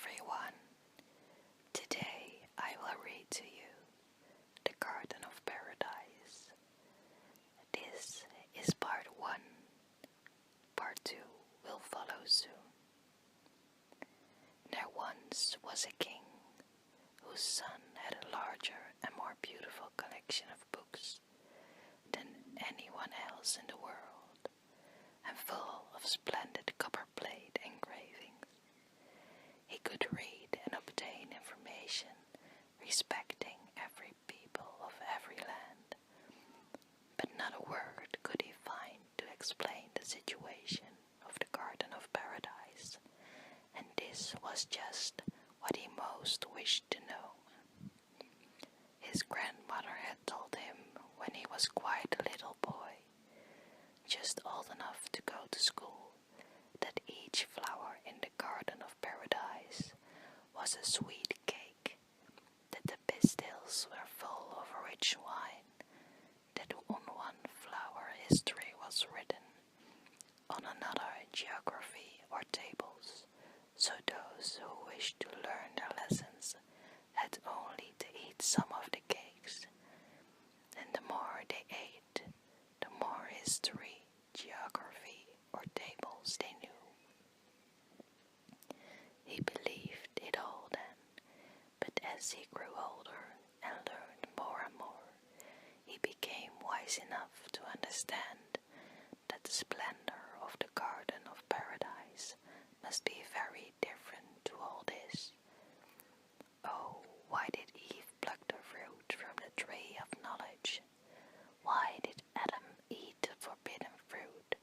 everyone. Today I will read to you The Garden of Paradise. This is part 1. Part 2 will follow soon. There once was a king whose son had a larger and more beautiful collection of books than anyone else in the world, and full of splendid copper-plate engravings. He could read and obtain information respecting every people of every land, but not a word could he find to explain the situation of the Garden of Paradise, and this was just what he most wished to know. His grandmother had told him when he was quite a little boy, just old enough to go to school, that each flower in the Garden of Paradise was a sweet cake, that the pistils were full of rich wine, that on one flower history was written, on another geography or tables, so those who wished to learn their lessons had only to eat some of the cakes, and the more they ate, the more history, geography, or tables they knew. He believed it all then, but as he grew older and learned more and more, he became wise enough to understand that the splendor of the Garden of Paradise must be very different to all this. Oh, why did Eve pluck the fruit from the tree of knowledge? Why did Adam eat the forbidden fruit?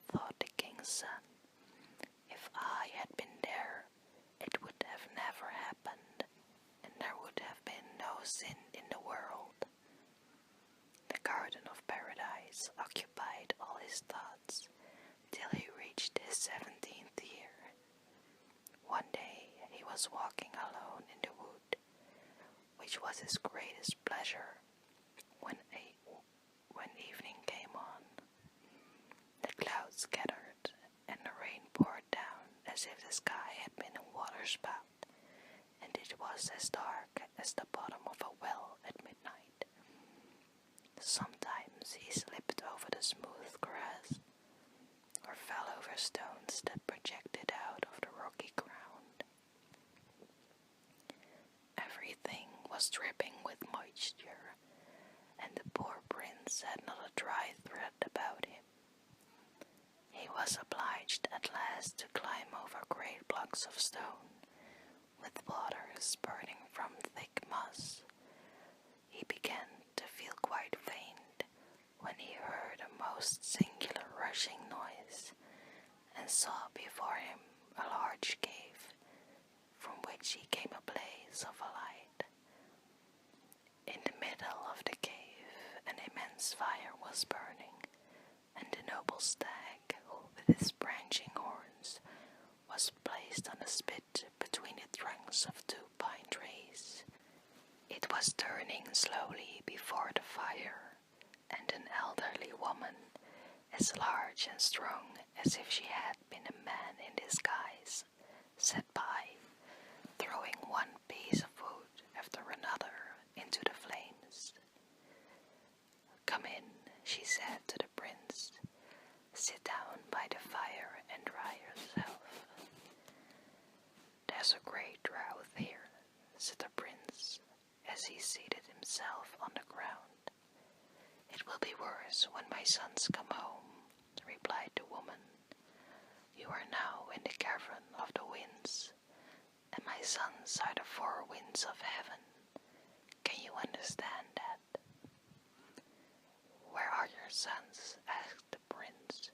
Thought the king's son. If I had been there, it would have never happened, and there would have been no sin in the world. The Garden of Paradise occupied all his thoughts till he reached his 17th year. One day he was walking alone in the wood, which was his greatest pleasure, when evening came on. The clouds gathered, and the rain poured down as if the sky had been a waterspout, and it was as dark as the bottom of a well at midnight. Sometimes he slipped over the smooth grass, or fell over stones that projected out of the rocky ground. Everything was dripping with moisture, and the poor prince had not a dry thread about him. He was obliged at last to climb over great blocks of stone, with water spurting from thick moss. He began to feel quite faint when he heard a most singular rushing noise, and saw before him a large cave, from which he came a blaze of a light. In the middle of the cave an immense fire was burning, and the noble stag, with his branching horns, was placed on a spit between the trunks of 2 pine trees. It was turning slowly before the fire, and an elderly woman, as large and strong as if she had been a man in disguise, sat by, throwing one piece of wood after another into the flames. "Come in," she said to the prince. "Sit down by the fire and dry yourself." "There's a great drought here," said the prince, as he seated himself on the ground. "It will be worse when my sons come home," replied the woman. "You are now in the cavern of the winds, and my sons are the 4 winds of heaven. Can you understand that?" "Where are your sons?" asked the prince.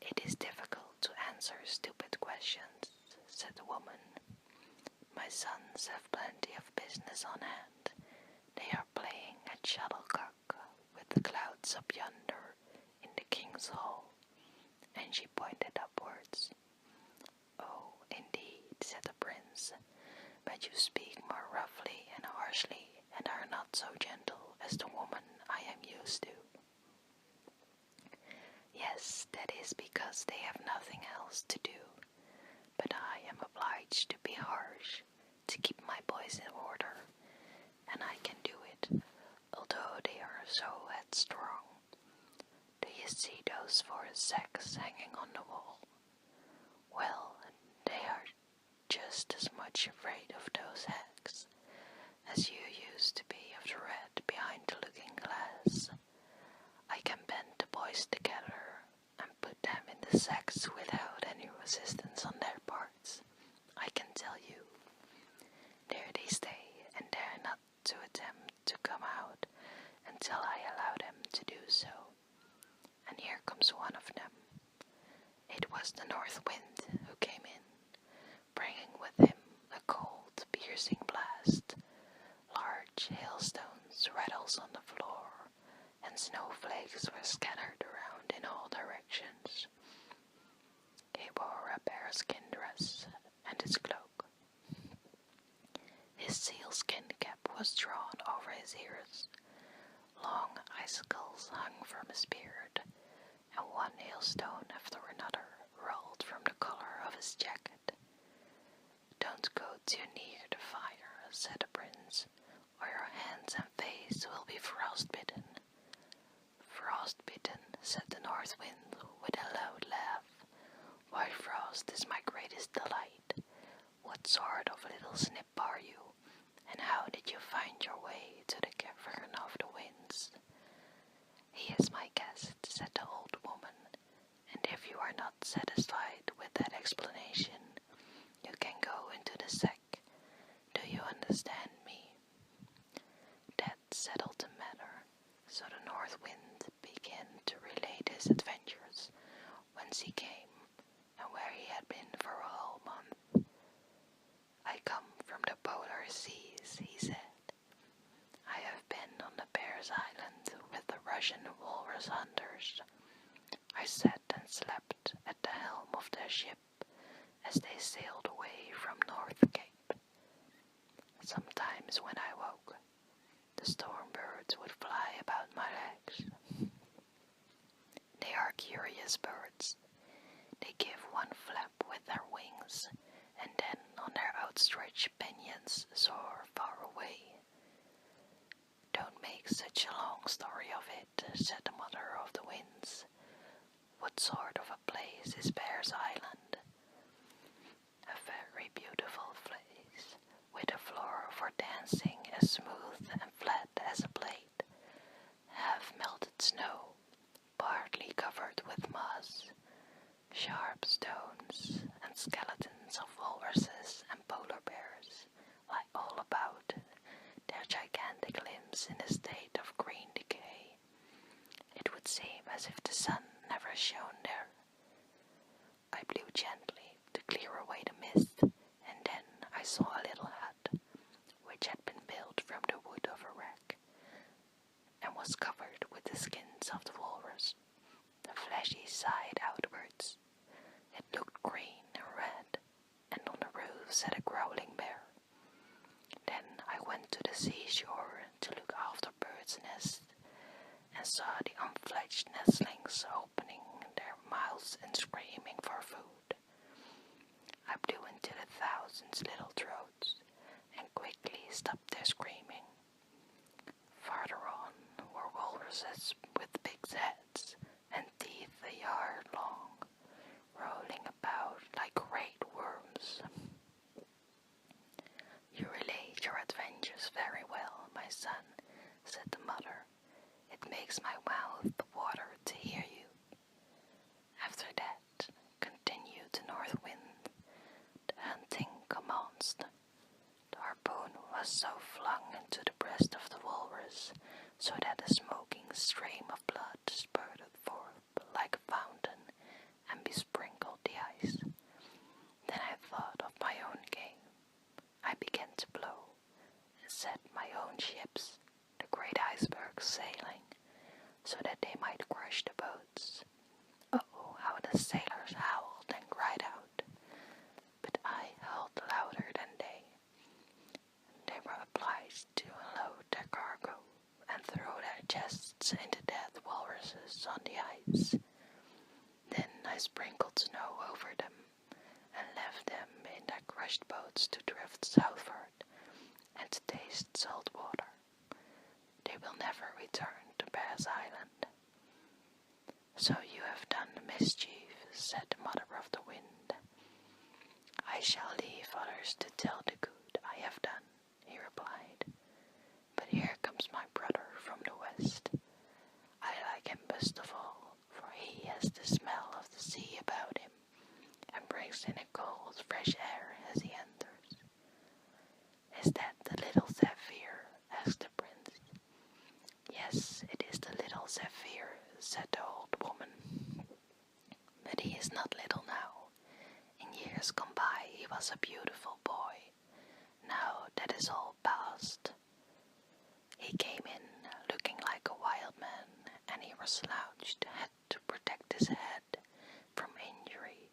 "It is difficult to answer stupid questions," said the woman. "My sons have plenty of business on hand. They are playing at shuttlecock with the clouds up yonder in the king's hall," and she pointed upwards. "Oh, indeed," said the prince, "but you speak more roughly and harshly, and are not so gentle as the woman I am used to." "Yes, that is because they have nothing else to do. but I am obliged to be harsh to keep my boys in order, and I can do it, although they are so headstrong. Do you see those 4 sacks hanging on the wall? Well, they are just as much afraid of those hacks as you used to be of the rat behind the looking glass. I can bend the boys together and put them in the sacks without any resistance on their parts, I can tell you. There they stay and dare not to attempt to come out until I allow them to do so. And here comes one of them. It was the north wind who came in, bringing with him a cold, piercing blast. Large hailstones rattles on the floor, and snowflakes were scattered around in all directions. He wore a bearskin dress and his cloak. His sealskin cap was drawn over his ears. Long icicles hung from his beard, and one hailstone after another rolled from the collar of his jacket. "Don't go too near the fire," said the prince, "or your hands and face will be frostbitten." "Frostbitten," said the north wind with a loud laugh. "Why, frost is my greatest delight. What sort of little snip are you, and how did you find your way to the cavern of the winds?" "He is my guest," said the old woman, "and if you are not satisfied with that explanation, you can go into the sack. Do you understand me?" That settled the matter, so the north wind began to relate his adventures, whence he came, and where he had been for a whole month. "I come from the polar seas," he said. "I have been on the Bear's Island with the Russian walrus hunters. I sat and slept at the helm of their ship as they sailed away from North Cape. Sometimes when I woke, the storm birds would fly about my legs. They are curious birds. They give one flap with their wings, and then on their outstretched pinions soar far away." "Don't make such a long story of it," said the mother of the winds. "What sort of a place is Bear's Island?" "A very beautiful place, with a floor for dancing as smooth and flat as a plate, half melted snow, partly covered with moss, sharp stones, and skeletons of walruses and polar bears lie all about, their gigantic limbs in a state of green decay. It would seem as if the sun never shone there." I blew gently to clear away the mist, and then I saw a little hut, which had been built from the wood of a wreck, and was covered with the skins of the walrus, the fleshy side outwards. It looked green and red, and on the roof sat a growling bear. Then I went to the seashore to look after birds' nests, and saw the unfledged nestlings opening their mouths and screaming for food. I blew into the thousands little throats, and quickly stopped their screaming. Farther on were walruses with big heads and teeth a yard long, rolling about like great worms. "You relate your adventures very well, my son," said the mother. "It makes my mouth water to hear you." After that, continued the north wind, the hunting commenced. The harpoon was so flung into the breast of the walrus, so that a smoking stream of blood spurted forth like a fountain and besprinkled the ice. Then I thought of my own game. I began to blow, and set my own ships, the great icebergs, sailing, so that they might crush the boats. Oh, how the sailors howled and cried out! But I howled louder than they. They were obliged to unload their cargo and throw their chests into dead walruses on the ice. Then I sprinkled snow over them and left left them in their crushed boats to drift southward and to taste salt water. They will never return to Bear's Island. So you have done mischief, said the Mother of the Wind. I shall leave others to tell the good I have done, he replied. But here comes my brother from the west. I like him best of all, for he has the smell of the sea about him, and brings in a cold, fresh air as he enters. Is that the little Zephyr? Asked the prince. Yes, it is the little Zephyr, said the old woman. But he is not little now. In years gone by he was a beautiful boy. Now that is all past. He came in looking like a wild man, and he was slouched hat to protect his head from injury.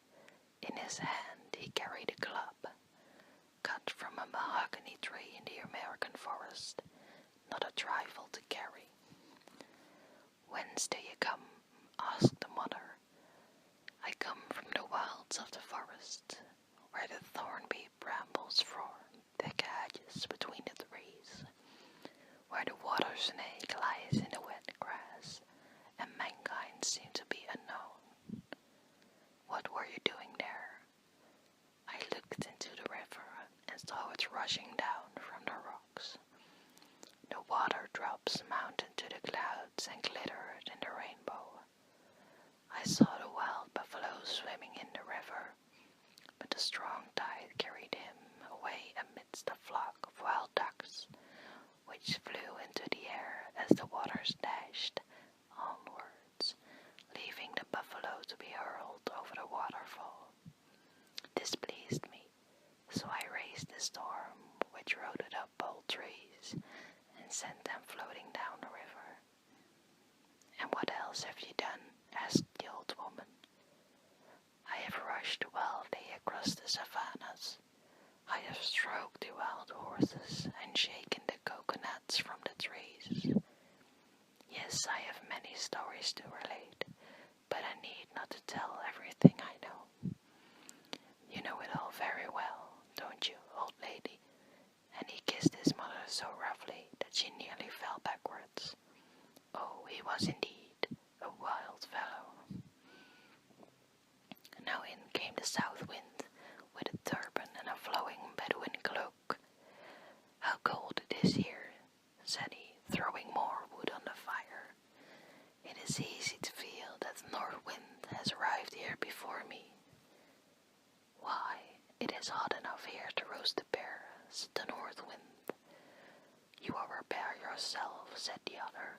In his hand he carried a club, cut from a mahogany tree in the American forest, not a trifle to carry. Whence do you come? Asked the mother. I come from the wilds of the forest, where the thornby brambles form thick hedges between the trees, where the water snake lies in the wet grass, and mankind seem to be unknown. What were you doing there? I looked into the river and saw it rushing down from the rocks. The water drops mounted to the clouds and glittered in the rainbow. I saw the wild buffalo swimming in the river, but the strong tide carried him away amidst a flock of wild ducks, which flew into the air as the waters dashed onwards, leaving the buffalo to be hurled over the waterfall. This pleased me, so I raised a storm which rooted up old trees and sent them floating down the river. And what else have you done? Asked the old woman. I have rushed wildly across the savannas. I have stroked the wild horses and shaken the coconuts from the trees. Yes, I have many stories to relate, but I need not to tell everything I know. You know it all very well, don't you, old lady? And he kissed his mother so roughly that she nearly fell backwards. Oh, he was indeed a wild fellow. Now in came the south wind, with a turban and a flowing Bedouin cloak. How cold it is here, said he, throwing more wood on the fire. It is easy to feel that the north wind has arrived here before me. Why, it is hot enough here to roast a bear, said the north wind. You are a bear yourself, said the other.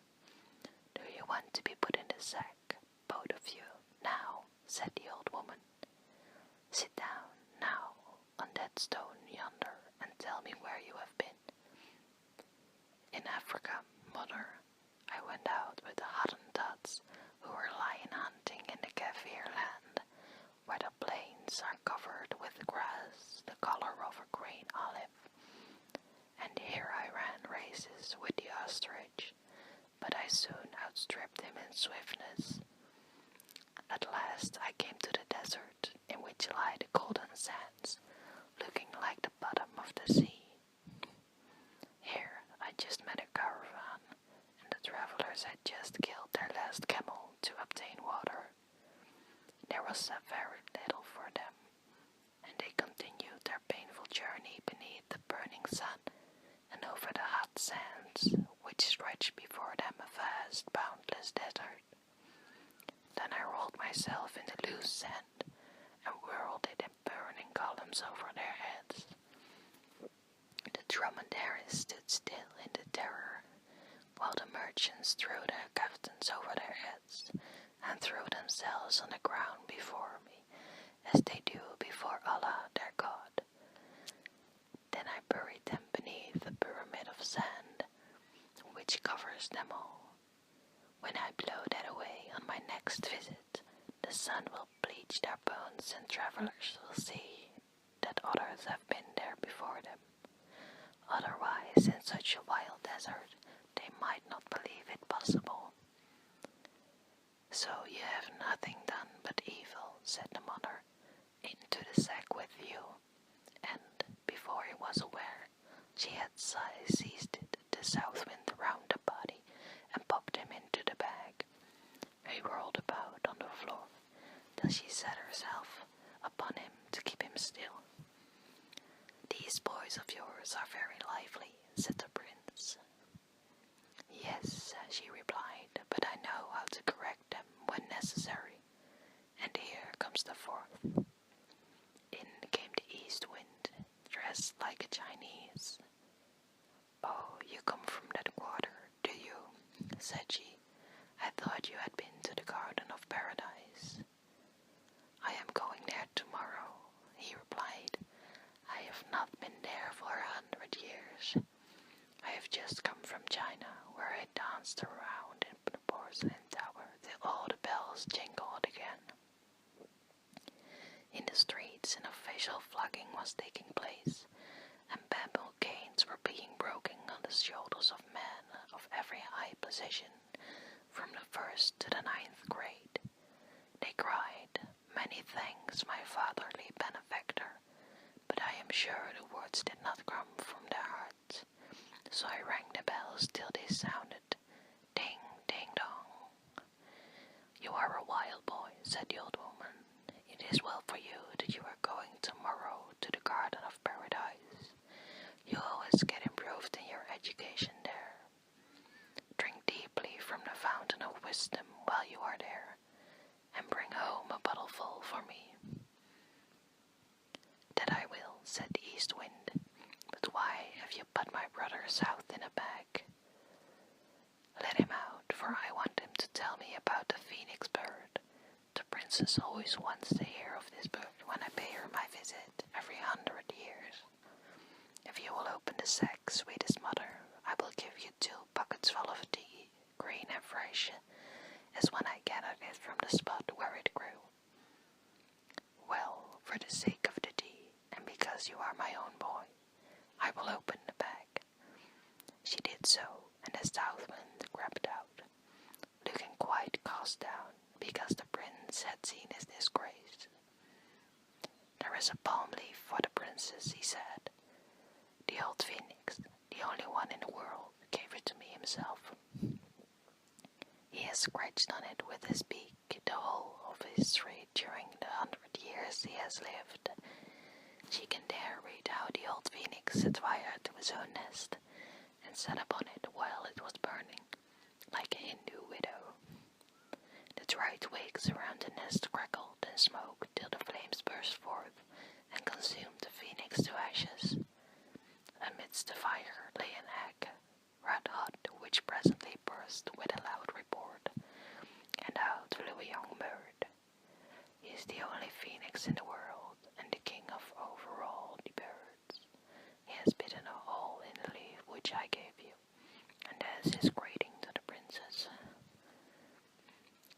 Do you want to be put in the sack, both of you, now, said the old woman. Sit down, now, on that stone yonder, and tell me where you have been. In Africa, mother, I went out with the Hottentots, who were lion hunting in the Kaffir land, where the plains are covered with grass the color of a green olive. And here I ran races with the ostrich, but I soon outstripped him in swiftness. At last I came to the desert, in which lie the golden sands, looking like the bottom of the sea. Here I just met a caravan, and the travelers had just killed their last camel to obtain water. There was very little for them, and they continued their painful journey beneath the burning sun and over the hot sands, which stretched before them a vast, boundless desert. Then I rolled myself in the loose sand and whirled it in burning columns over their heads. The dromedaries stood still in the terror, while the merchants threw their kaftans over their heads and threw themselves on the ground before me, as they do before Allah their God. Then I buried them beneath a pyramid of sand, which covers them all. When I blow that away on my next visit, the sun will bleach their bones, and travelers will see that others have been there before them. Otherwise, in such a wild desert, they might not believe it possible. So you have nothing done but evil, said the mother. Into the sack with you. as she set herself upon him to keep him still. "These boys of yours are very lively," said the prince. "Yes," she replied, "but I know how to correct them when necessary. And here comes the fourth." In came the east wind, dressed like a Chinese. "Oh, you come from that quarter, do you?" said she. "I thought you had been to the Garden of Paradise." "I am going there tomorrow," he replied. "I have not been there for 100 years. I have just come from China, where I danced around in the porcelain tower till all the bells jingled again. In the streets an official flogging was taking place, and bamboo canes were being broken on the shoulders of men of every high position, from the first to the 9th grade. They cried, "Many thanks, my fatherly benefactor," but I am sure the words did not come from their hearts, so I rang the bells till they sounded ding, ding, dong. "You are a wild boy," said the old woman. "It is well for you that you are going tomorrow to the Garden of Paradise. You always get improved in your education there. Drink deeply from the fountain of wisdom while you are there, and bring home a bottleful for me." "That I will," said the east wind. "But why have you put my brother south in a bag?" "Let him out, for I want him to tell me about the phoenix bird. The princess always wants to hear of this bird when I pay her my visit every 100 years. If you will open the sack, sweetest mother, I will give you 2 buckets full of tea, green and fresh, as when I gathered it from the spot where it grew." "Well, for the sake of the tea, and because you are my own boy, I will open the bag." She did so, and the south wind crept out, looking quite cast down, because the prince had seen his disgrace. "There is a palm leaf for the princess," he said. "The old phoenix, the only one in the world, gave it to me himself. He has scratched on it with his beak the whole of history during the 100 years he has lived. She can there read how the old phoenix set fire to his own nest, and sat upon it while it was burning, like a Hindu widow. The dry twigs around the nest crackled and smoked till the flames burst forth and consumed the phoenix to ashes. Amidst the fire lay an egg, red hot, which presently burst with a loud report, and out flew a young bird. He is the only phoenix in the world, and the king of over all the birds. He has bitten a hole in the leaf which I gave you, and that is his greeting to the princess."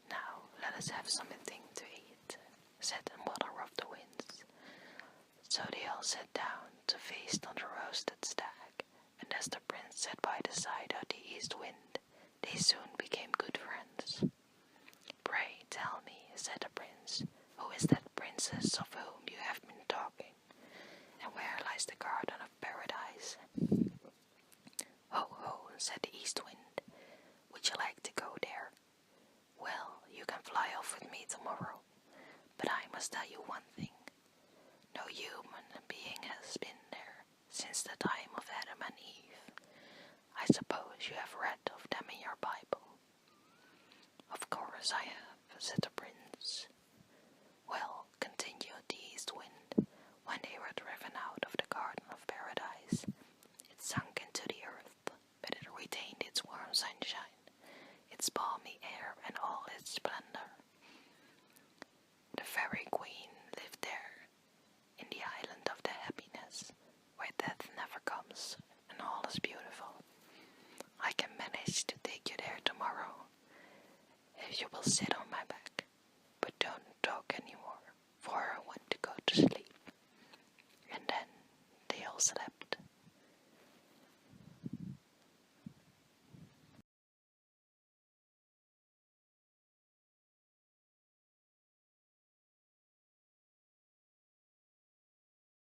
"Now let us have something to eat," said the mother of the winds. So they all sat down to feast on the roasted stag, and as the prince sat by the side of the east wind, they soon became good friends. "Pray tell me," said the prince, "who is that princess of whom you have been talking, and where lies the Garden of Paradise?" "Ho, ho," said the east wind, "would you like to go there? Well, you can fly off with me tomorrow, but I must tell you one thing. No human being has been there since the time of Adam and Eve. I suppose you have read of them in your Bible." "Of course I have," said the prince. "Well," continued the east wind, "when they were driven out of the Garden of Paradise, it sunk into the earth, but it retained its warm sunshine, its balmy air, and all its splendor. The fairy queen lived there, in the island of the happiness, where death never comes, and all is beautiful. I can manage to take you there tomorrow, if you will sit on my back, but don't talk any more, for I want to go to sleep." And then they all slept.